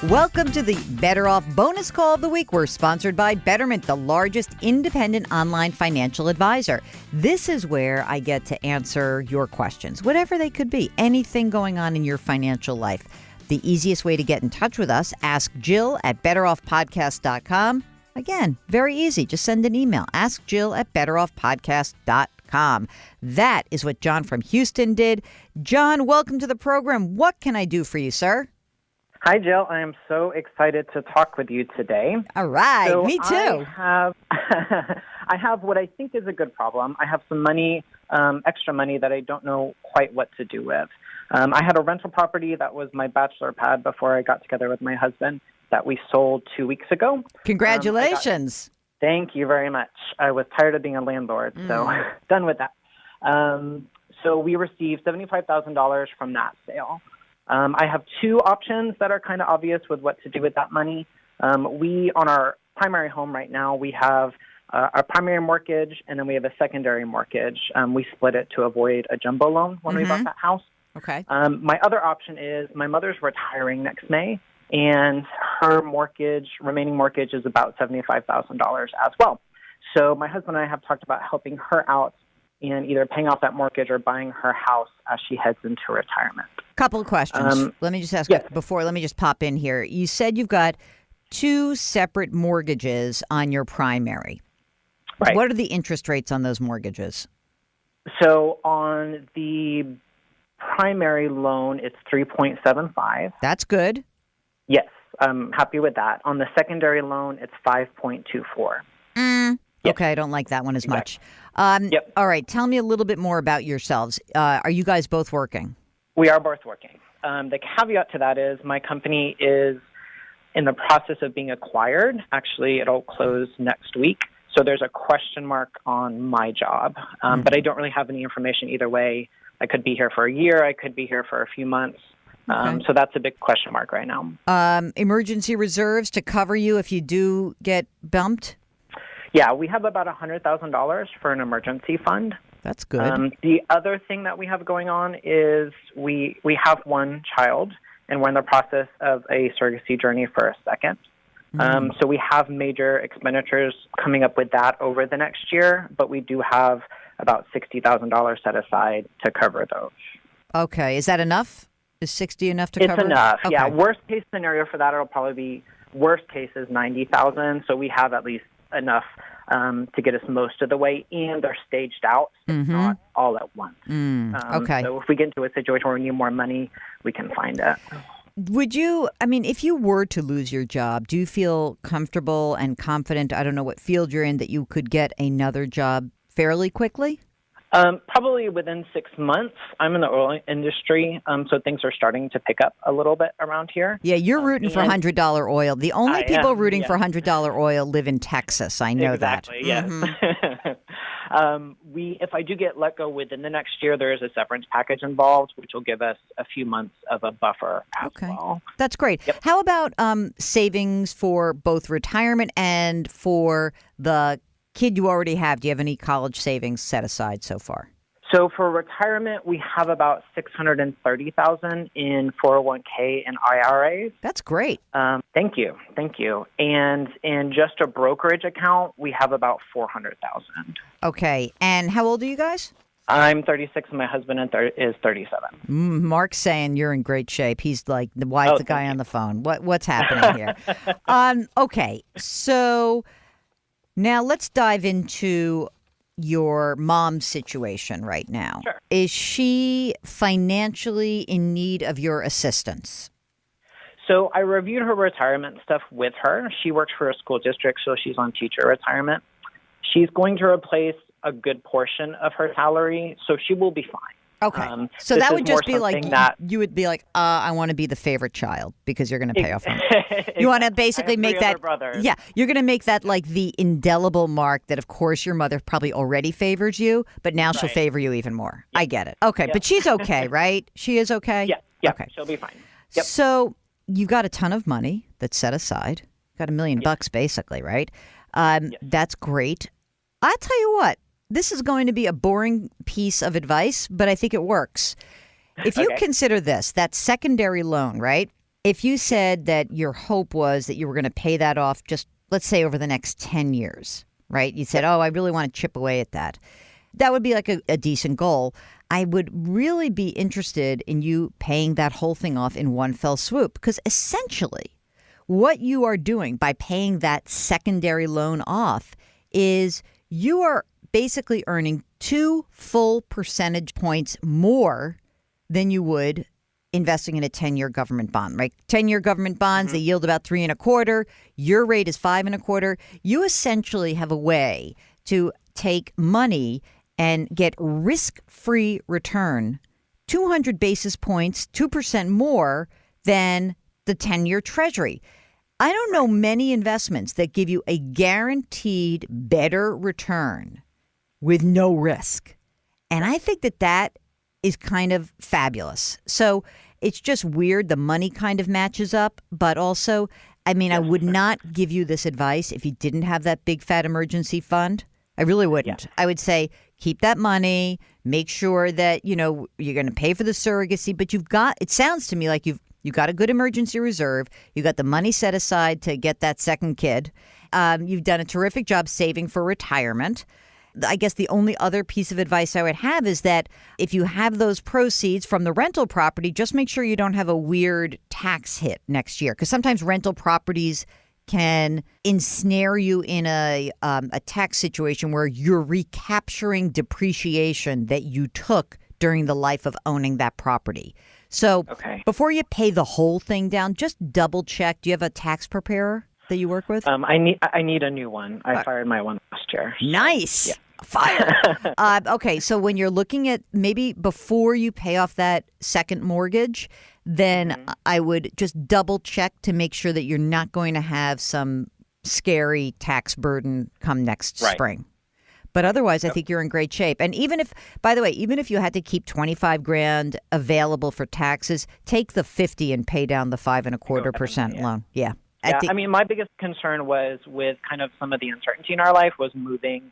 Welcome to the Better Off Bonus Call of the Week. We're sponsored by Betterment, the largest independent online financial advisor. This is where I get to answer your questions, whatever they could be, anything going on in your financial life. The easiest way to get in touch with us, ask Jill at betteroffpodcast.com. Again, very easy. Just send an email. Ask Jill at betteroffpodcast.com. That is what John from Houston did. John, welcome to the program. What can I do for you, sir? Hi, Jill. I am so excited to talk with you today. All right. So Me too. I have what I think is a good problem. I have some money, extra money that I don't know quite what to do with. I had a rental property that was my bachelor pad before I got together with my husband that we sold 2 weeks ago. Congratulations. Thank you very much. I was tired of being a landlord, so done with that. So we received $75,000 from that sale. I have two options that are kind of obvious with what to do with that money. We, on our primary home right now, we have our primary mortgage, and then we have a secondary mortgage. We split it to avoid a jumbo loan when we bought that house. Okay. My other option is my mother's retiring next May, and her remaining mortgage is about $75,000 as well. So my husband and I have talked about helping her out in either paying off that mortgage or buying her house as she heads into retirement. Couple of questions. Let me just ask before. Let me just pop in here. You said you've got two separate mortgages on your primary. Right. What are the interest rates on those mortgages? So on the primary loan, it's 3.75. That's good. Yes, I'm happy with that. On the secondary loan, it's 5.24. Yep. Okay, I don't like that one as much. Yep. All right, tell me a little bit more about yourselves. Are you guys both working? We are both working. The caveat to that is my company is in the process of being acquired. Actually, it'll close next week. So there's a question mark on my job. But I don't really have any information either way. I could be here for a year. I could be here for a few months. Okay. So that's a big question mark right now. Emergency reserves to cover you if you do get bumped? Yeah, we have about $100,000 for an emergency fund. That's good. The other thing that we have going on is we have one child, and we're in the process of a surrogacy journey for a second. So we have major expenditures coming up with that over the next year, but we do have about $60,000 set aside to cover those. Okay. Is that enough? Is 60 enough to cover? It's enough. Okay. Yeah. Worst case scenario for that, it'll probably be worst case is $90,000. So we have at least enough to get us most of the way, and they're staged out, not all at once. Okay. So if we get into a situation where we need more money, we can find it. Would you, if you were to lose your job, do you feel comfortable and confident, I don't know what field you're in, that you could get another job fairly quickly? Probably within 6 months. I'm in the oil industry, so things are starting to pick up a little bit around here. Yeah, you're rooting for $100 oil. The only people rooting for $100 oil live in Texas. I know exactly, that. Yes. If I do get let go within the next year, there is a severance package involved, which will give us a few months of a buffer as well. That's great. Yep. How about savings for both retirement and for the kid you already have? Do you have any college savings set aside so far? So for retirement, we have about $630,000 in 401k and IRAs. That's great. Thank you. And in just a brokerage account, we have about $400,000. Okay. And how old are you guys? I'm 36 and my husband is 37. Mark's saying you're in great shape. He's like, why is the guy on the phone? What's happening here? Okay. So now let's dive into your mom's situation right now. Sure. Is she financially in need of your assistance? So I reviewed her retirement stuff with her. She works for a school district, so she's on teacher retirement. She's going to replace a good portion of her salary, so she will be fine. Okay. So that would just be like, you would be like, I want to be the favorite child because you're going to pay off. You want to basically make that, yeah, you're going to make that like the indelible mark that, of course, your mother probably already favors you, but now she'll favor you even more. Yep. I get it. Okay. Yep. But she's okay, right? She is okay? Yeah. Okay. She'll be fine. Yep. So you got a ton of money that's set aside. Got $1 million basically, right? That's great. I'll tell you what. This is going to be a boring piece of advice, but I think it works. If you consider this, that secondary loan, right? If you said that your hope was that you were going to pay that off just, let's say, over the next 10 years, right? You said, I really want to chip away at that. That would be like a decent goal. I would really be interested in you paying that whole thing off in one fell swoop, because essentially what you are doing by paying that secondary loan off is you are basically earning 2 full percentage points more than you would investing in a 10-year government bond, right? 10-year government bonds, they yield about 3.25. Your rate is 5.25. You essentially have a way to take money and get risk-free return 200 basis points, 2% more than the 10-year Treasury. I don't know many investments that give you a guaranteed better return with no risk. And I think that is kind of fabulous. So it's just weird. The money kind of matches up. But also, I mean, I would not give you this advice if you didn't have that big fat emergency fund. I really wouldn't. I would say keep that money, make sure that, you're going to pay for the surrogacy. But it sounds to me like you've got a good emergency reserve. You got the money set aside to get that second kid. You've done a terrific job saving for retirement. I guess the only other piece of advice I would have is that if you have those proceeds from the rental property, just make sure you don't have a weird tax hit next year. Because sometimes rental properties can ensnare you in a tax situation where you're recapturing depreciation that you took during the life of owning that property. So before you pay the whole thing down, just double check. Do you have a tax preparer that you work with? I need a new one. I fired my one last year. Nice. Yeah. Fire. Okay, so when you're looking at maybe before you pay off that second mortgage, then I would just double check to make sure that you're not going to have some scary tax burden come next spring. But otherwise, I think you're in great shape. And even if, by the way, even if you had to keep $25,000 available for taxes, take the 50 and pay down the 5.25% loan. Yeah. I mean, my biggest concern was with kind of some of the uncertainty in our life was moving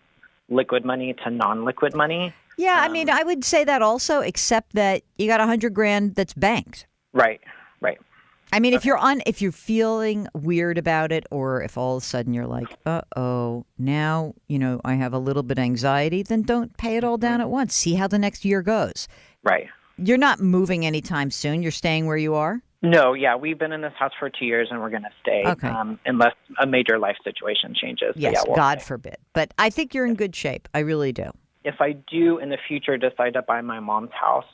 liquid money to non-liquid money. Yeah, I mean, I would say that also, except that you got $100,000 that's banked. Right. I mean, if you're feeling weird about it, or if all of a sudden you're like, now, I have a little bit of anxiety, then don't pay it all down at once. See how the next year goes. Right. You're not moving anytime soon. You're staying where you are? No, we've been in this house for 2 years, and we're going to stay unless a major life situation changes. Yes, God forbid. But I think you're in good shape. I really do. If I do in the future decide to buy my mom's house,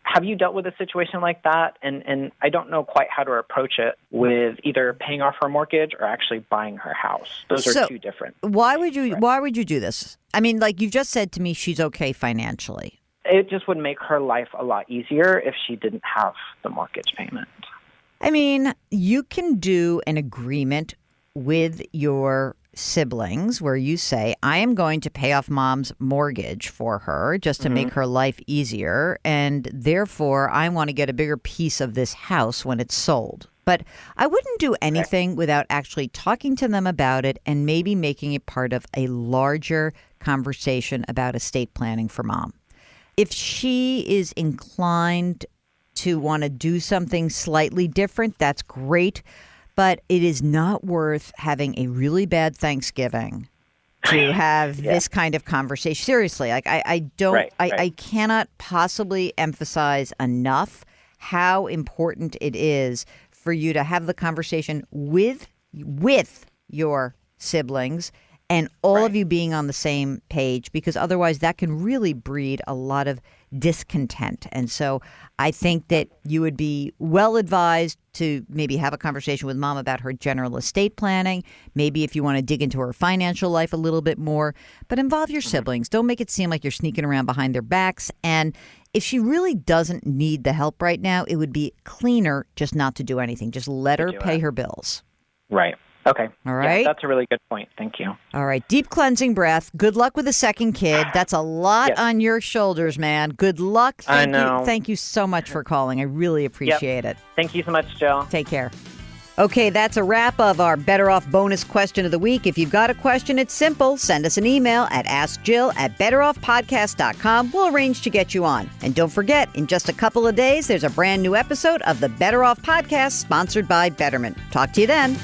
have you dealt with a situation like that? And I don't know quite how to approach it with either paying off her mortgage or actually buying her house. Those are two different. Why would you do this? I mean, like you've just said to me, she's okay financially. It just would make her life a lot easier if she didn't have the mortgage payment. I mean, you can do an agreement with your siblings where you say, I am going to pay off mom's mortgage for her just to make her life easier. And therefore, I want to get a bigger piece of this house when it's sold. But I wouldn't do anything without actually talking to them about it and maybe making it part of a larger conversation about estate planning for mom. If she is inclined to want to do something slightly different, that's great. But it is not worth having a really bad Thanksgiving to have this kind of conversation. Seriously, like I cannot possibly emphasize enough how important it is for you to have the conversation with your siblings and all of you being on the same page, because otherwise that can really breed a lot of discontent. And so I think that you would be well advised to maybe have a conversation with mom about her general estate planning, maybe if you want to dig into her financial life a little bit more, but involve your siblings. Don't make it seem like you're sneaking around behind their backs. And if she really doesn't need the help right now, it would be cleaner just not to do anything. Just let her pay her bills. Right. Okay. All right. Yeah, that's a really good point. Thank you. All right. Deep cleansing breath. Good luck with the second kid. That's a lot on your shoulders, man. Good luck. I know. Thank you so much for calling. I really appreciate it. Thank you so much, Jill. Take care. Okay, that's a wrap of our Better Off bonus question of the week. If you've got a question, it's simple. Send us an email at askjill@betteroffpodcast.com. We'll arrange to get you on. And don't forget, in just a couple of days, there's a brand new episode of the Better Off Podcast sponsored by Betterment. Talk to you then.